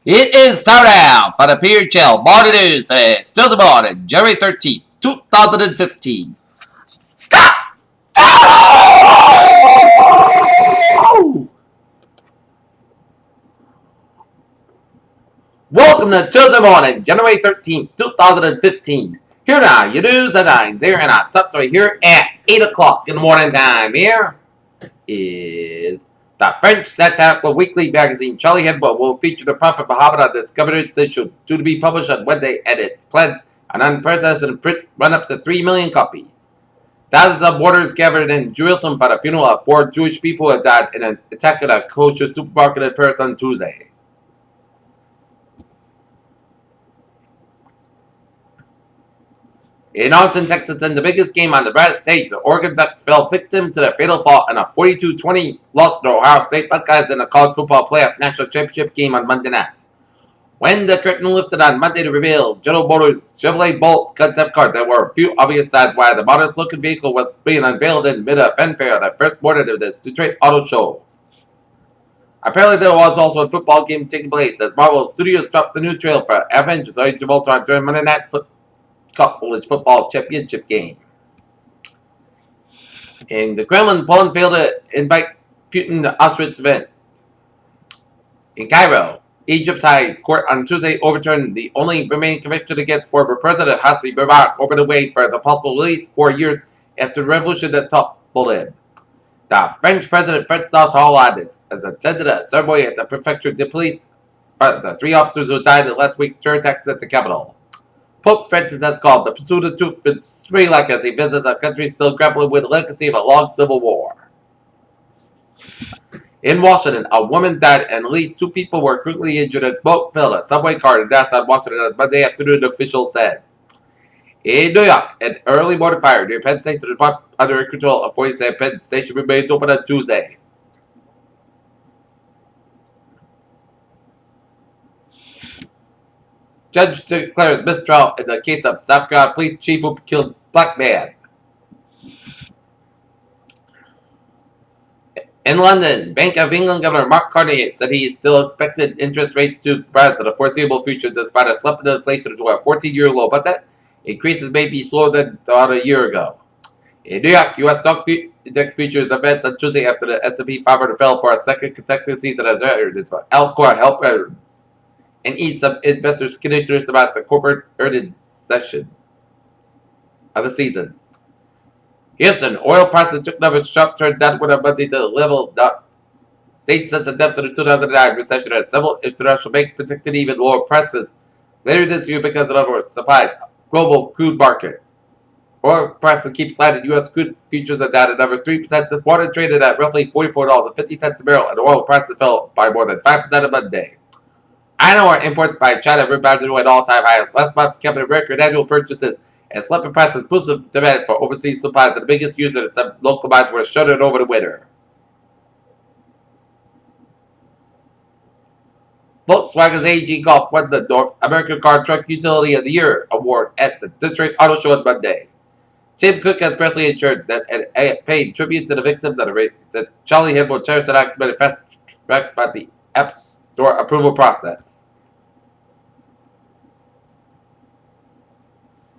It is time now for the Peer Chill Morning News today. Still the morning, January 13th, 2015. Welcome to Tuesday morning, January 13th, 2015. Here now, your news headlines here in our top story here at 8 o'clock in the morning time. Here is the French satirical weekly magazine Charlie Hebdo will feature the Prophet Muhammad discovered its issue due to be published on Wednesday at its planned an unprecedented print run up to 3 million copies. Thousands of mourners gathered in Jerusalem for the funeral of 4 Jewish people who had died in an attack at a kosher supermarket in Paris on Tuesday. In Austin, Texas, in the biggest game on the United States, the Oregon Ducks fell victim to the fatal fall in a 42-20 loss to Ohio State Buckeyes in the college football playoff national championship game on Monday night. When the curtain lifted on Monday to reveal General Motors' Chevrolet Bolt concept car, there were a few obvious signs why the modest-looking vehicle was being unveiled in mid-fanfare on the first morning of this Detroit Auto Show. Apparently, there was also a football game taking place as Marvel Studios dropped the new trailer for Avengers Age of Ultron during Monday night's college football championship game. In the Kremlin, Poland failed to invite Putin to Auschwitz event. In Cairo, Egypt's High Court on Tuesday overturned the only remaining conviction against former President Hosni Mubarak, opened the way for the possible release 4 years after the revolution that toppled him. The French President Francois Hollande has attended a ceremony at the prefecture de police for the 3 officers who died in last week's terror attacks at the capital. Pope Francis has called the pursuit of truth free like as he visits a country still grappling with the legacy of a long civil war. In Washington, a woman died and at least 2 people were critically injured as smoke filled a subway car in downtown Washington on Monday afternoon, officials said. In New York, an early morning fire near Penn Station brought under control of 47 Penn Station remains open on Tuesday. Judge declares mistrial in the case of South Carolina police chief who killed black man. In London, Bank of England Governor Mark Carney said he still expected interest rates to rise in the foreseeable future despite a slump in inflation to a 14-year low, but that increases may be slower than about a year ago. In New York, U.S. stock index futures advanced on Tuesday after the S&P 500 fell for a second consecutive season as earnings for Alcor helped and ease some investors' conditioners about the corporate earnings session of the season. Houston, oil prices took another sharp turn downward on Monday to the level that stayed since the depths of the 2009 recession as several international banks predicted even lower prices later this year because of oversupplied global crude market. Oil prices keep sliding. U.S. crude futures are down another 3% this morning, traded at roughly $44.50 a barrel, and oil prices fell by more than 5% on Monday. Iron ore imports by China rebounded to an all-time high. Last month kept a record annual purchases, and slumping prices boosted demand for overseas supplies. The biggest user in some local mines were shuttered over the winter. Volkswagen's AG Golf won the North American Car Truck Utility of the Year award at the Detroit Auto Show on Monday. Tim Cook has personally ensured that and paid tribute to the victims of the race that Charlie Hebdo terrorist attacks been fast tracked by the App Store approval process.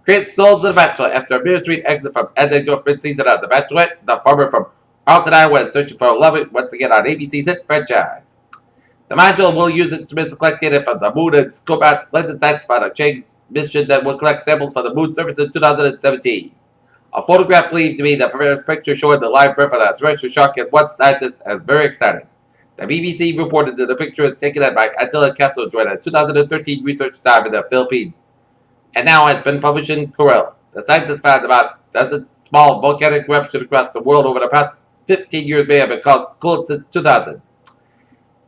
Chris Soules The Bachelor after a bittersweet exit from anti-door mid-season on The Bachelorette. The farmer from Arlington, Iowa is searching for a love once again on ABC's hit franchise. The module will use instruments to collect data from the moon and scope out London sites by the Chang's mission that will collect samples from the moon surface in 2017. A photograph believed to be the first picture showing the live birth of the terrestrial shark has one scientist as very excited. The BBC reported that the picture was taken by Attila Castle during a 2013 research dive in the Philippines, and now has been published in Corel. The scientists found about a dozen small volcanic eruptions across the world over the past 15 years may have been caused cold since 2000.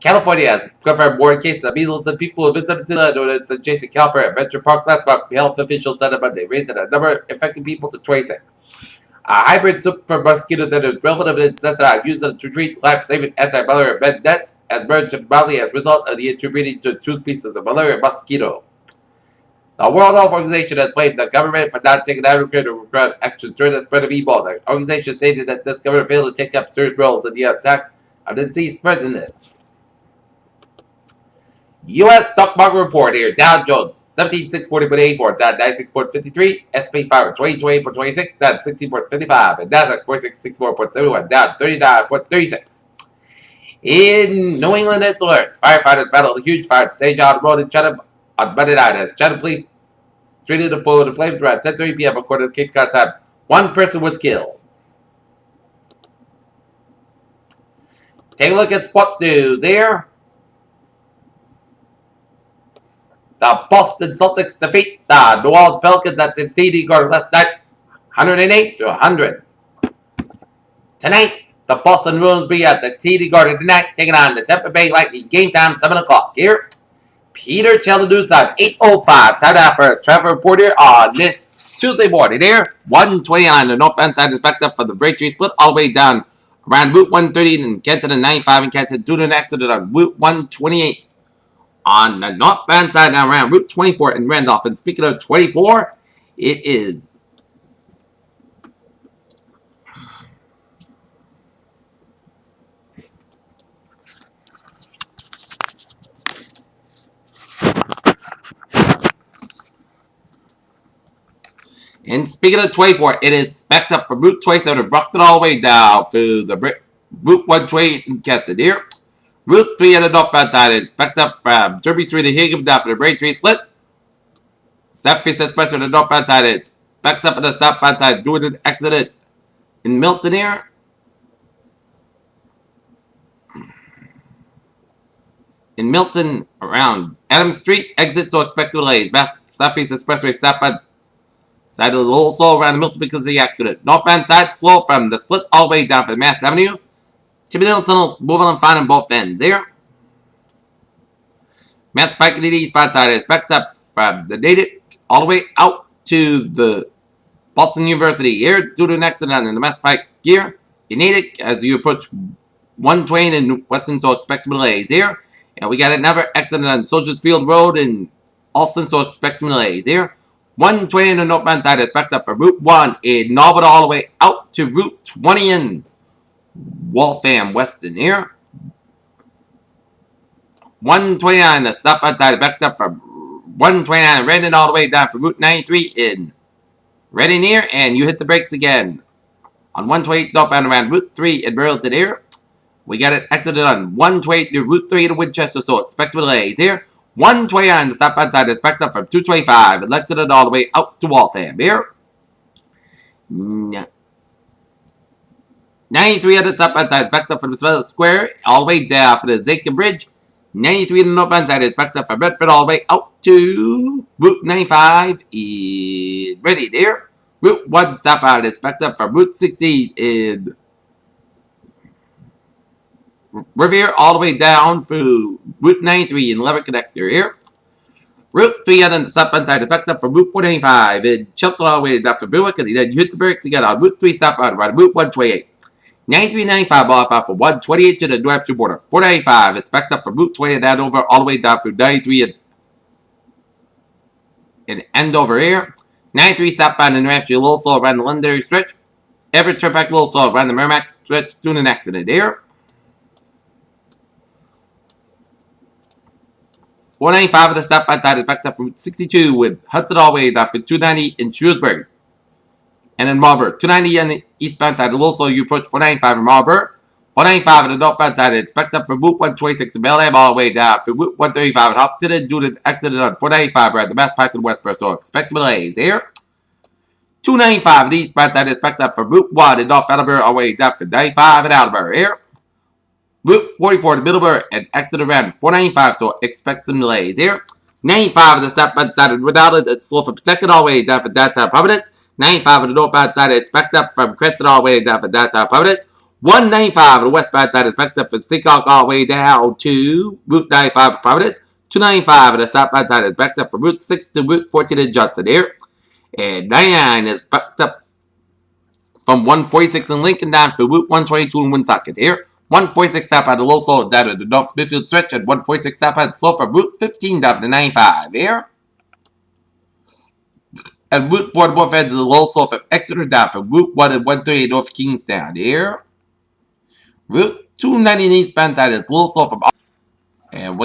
California has confirmed more cases of measles than people who visited its adjacent California Adventure Park last month. Health officials said on Monday, raising the number of infected people to 26. A hybrid super mosquito that is relatively insensitive used to treat life-saving anti-malaria med nets has emerged in Mali as a result of the interbreeding to 2 species of malaria mosquito. The World Health Organization has blamed the government for not taking adequate actions during the spread of Ebola. The organization stated that this government failed to take up serious roles in the attack of the disease spreading this. U.S. stock market report here. Dow Jones 17,640.84, down 96.53. S&P 500 2020.26, down 16.55. And Nasdaq 4664.71, down 39.36. In New England, it's alerts. Firefighters battled a huge fire at Sage Island Road in Chatham on Monday night as Chatham police treated the flow of the flames around 10:30 p.m. according to Cape Cod Times. One person was killed. Take a look at sports news here. The Boston Celtics defeat the New Orleans Pelicans at the TD Garden last night, 108-100. Tonight, the Boston Bruins be at the TD Garden tonight, taking on the Tampa Bay Lightning. Game time 7 o'clock here. Peter Chaladuce on 8:05. Time out for Trevor Reporter on this Tuesday morning here. 120 on the northbound side perspective for the Braintree split all the way down around Route 130 in Kenton and 95 in Kenton due to an accident on Route 128. On the northbound side now around Route 24 in Randolph. And speaking of 24, it is and speaking of 24, it is specked up from Route 27 and Brockton all the way down to the Route 128 in Kenton here. Route 3 on the northbound side is specked up from Derby Street to Higgum down for the Braintree split. Southeast Express on the northbound side is specked up on the southbound side doing an accident in Milton here. In Milton, around Adams Street, exit so expected delays. Southeast Expressway southbound side is also around Milton because of the accident. Northbound side slow from the split all the way down for Mass Avenue. Timmydale Tunnels moving on fine on both ends here. Mass Pike and the eastbound side is backed up from the Natick all the way out to the Boston University here due to an accident in the Mass Pike here. In Natick, as you approach 120 in Western, so expect some delays here. And we got another accident on Soldiers Field Road in Austin, so expect some delays here. 120 in the northbound side is backed up for Route 1 in Norbert all the way out to Route 20 in Waltham, Weston here. 129 the southbound side is backed up from 129 in Redden all the way down for Route 93 in Reading here. And you hit the brakes again on 128 northbound around Route 3 in Burlington here. We got an accident on 128 near Route 3 to Winchester, so expect some delays here. 129 the southbound side is backed up from 225 and Lexington all the way out to Waltham here. 93 on the southbound side is backed up from the Smith Square all the way down for the Zinkin Bridge. 93 on the northbound side is backed up from Bedford all the way out to Route 95 in Reading here. Route 1 southbound is backed up from Route 16 in Revere all the way down through Route 93 in Levitt Connector here. Route 3 on the southbound side is backed up from Route 495 in Chelsea all the way down from Berwick, and then you hit the brakes again on Route 3 southbound around Route 128. 9395 off from 128 to the New Hampshire border. 495 it's backed up from Route 20 and Andover all the way down through 93 and Andover here. 93 southbound in New Hampshire, a little slow around the Londonderry stretch. Everett Turnpike, a little slow around the Merrimack stretch, doing an accident here. 495 on the southbound side is backed up from 62 with Hudson all the way down for 290 in Shrewsbury. And in Marlborough, 290 on the eastbound side, a little slow, you approach 495 in Marlborough. 495 on the northbound side, it's backed up from Route 126 in Bellingham all the way down for Route 135 in Hopton due to an accident on 495 around the Mass Pike in Westborough, so expect some delays here. 295 on the eastbound side is backed up from Route 1 in North Attleboro all the way down for 95 in Attleboro here. Route 44 in Middleborough and exit around 495, so expect some delays here. 95 on the southbound side of Rhode Island, it's slow from Pawtucket all the way down for downtown Providence. 95 on the northbound side, it's backed up from Cranston all the way down for downtown Providence. 195 on the westbound side, it's backed up from Seacock all the way down to Route 95 in Providence. 295 on the southbound side, it's backed up from Route 6 to Route 14 in Johnson here. And 99 is backed up from 146 in Lincoln down for Route 122 in Woonsocket here. 146 southbound to low slow down to the North Smithfield stretch, and 146 southbound slow from Route 15 down to 95 here. And Route 4 to both ends is a low slow from Exeter down from Route 1 and 138 North Kingstown here. Route 290 eastbound side is low slow from and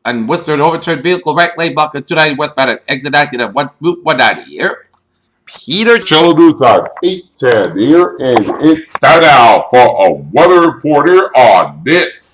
And Worcester, an overturned vehicle right lane block at 290 westbound at exit 19 at Route 190 here. Peter Shoulders on 810 here, and it's time now for a weather reporter on this.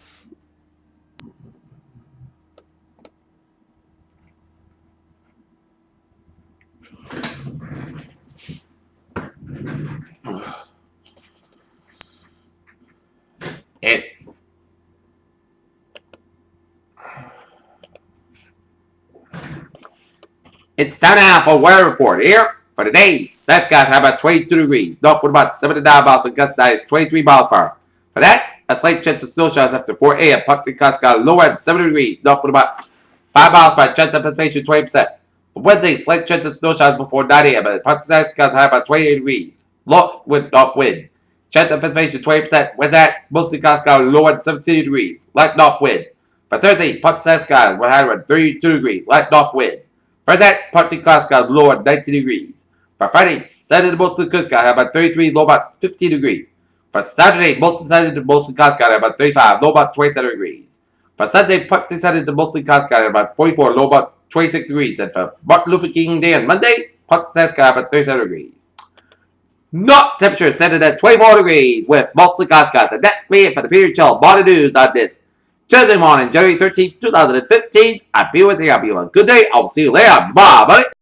It's time now for a weather report here. For today, Southcott have about 22 degrees. Northwood about 79 miles per gust size 23 miles per hour. For that, a slight chance of snow showers after 4 a.m. Puckton Costco lower at 7 degrees. Northwood about 5 miles per hour. Chance of precipitation 20%. For Wednesday, slight chance of snow showers before 9 a.m. Puckton Costco high about 28 degrees. Low with north wind. Chance of precipitation 20%. Wednesday, mostly Costco low at 17 degrees. Light north wind. For Thursday, Puckton Costco will have at 32 degrees. Light north wind. For that, partly clouds got low at 90 degrees. For Friday, sunny to mostly clouds got about 33, low about 15 degrees. For Saturday, mostly sunny to mostly clouds got about 35, low about 27 degrees. For Sunday, partly sunny to mostly clouds got about 44, low about 26 degrees. And for Martin Luther King Day on Monday, partly sunny got about 37 degrees. Not temperature set at 24 degrees with mostly clouds got. And that's me for the Peter Chill Morning News on this Tuesday morning, January 13th, 2015. I'm Peter with you. I'll be a good day. I'll see you later. Bye, buddy.